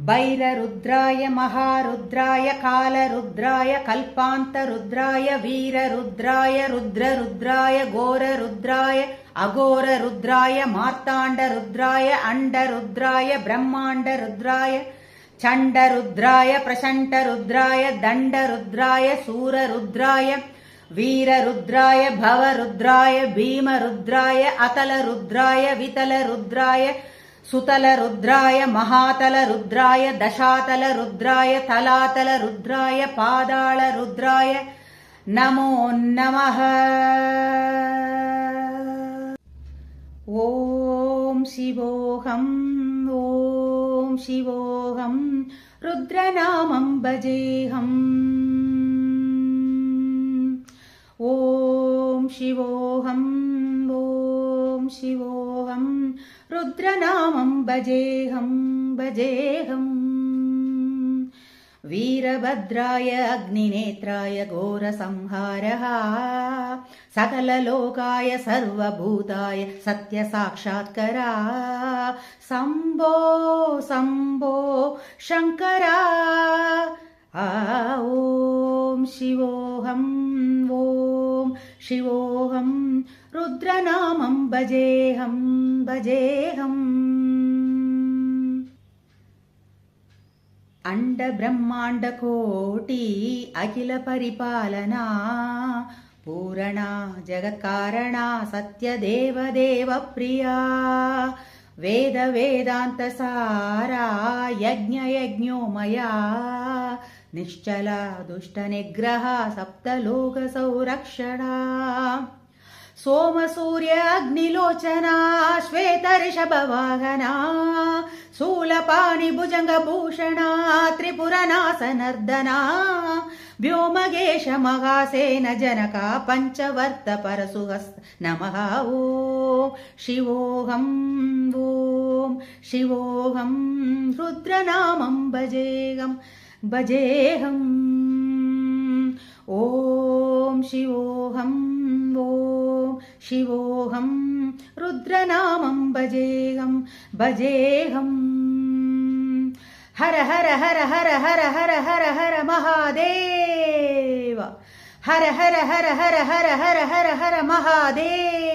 वैररुद्राय महारुद्राय कालरुद्राय कल्पान्तरुद्राय वीररुद्राय रुद्ररुद्राय घोररुद्राय अघोररुद्राय मार्ताण्डरुद्राय अण्डरुद्राय ब्रह्माण्डरुद्राय चण्डरुद्राय प्रचण्डरुद्राय दण्डरुद्राय सूररुद्राय वीररुद्राय भवरुद्राय भीमरुद्राय अतलरुद्राय वितलरुद्राय सुतलरुद्राय महातलरुद्राय दशातलरुद्राय तलातलरुद्राय पादालरुद्राय नमो नमः। ॐ शिवोऽहम् ॐ शिवोऽहम् रुद्रनामं भजेऽहम्। ॐ शिवोऽहम् ॐ शिवोऽहम् रुद्रनामं भजेऽहम्। वीरभद्राय अग्निनेत्राय घोरसंहारः सकललोकाय सर्वभूताय सत्यसाक्षात्करा शम्भो शम्भो शङ्करा। ॐ शिवोऽहम् ॐ शिवोऽहम् रुद्रनामं भजेऽहम्। अंड ब्रह्मांड कोटि अखिल परिपालना पूरणा जगत्कारणा सत्य देव देव प्रिया वेद वेदांत सारा यज्ञ यज्ञोमया निश्चला दुष्ट निग्रह सप्तलोक संरक्षणा सोम सूर्य अग्निलोचना श्वेत ऋषभ वाहना शूलपाणि भुजंग भूषणा त्रिपुरनाशनर्दना व्योमगेश महासेन जनका पंचवर्त परशुहस्त नमः। ॐ शिवोऽहम् ॐ शिवोऽहम् रुद्रनामं भजेऽहम्। ॐ शिवोऽहम् ॐ शिवोऽहम् रुद्रनामं भजेऽहम्। हर हर हर हर हर हर हर हर महादेव हर हर हर हर हर हर हर हर महादेव।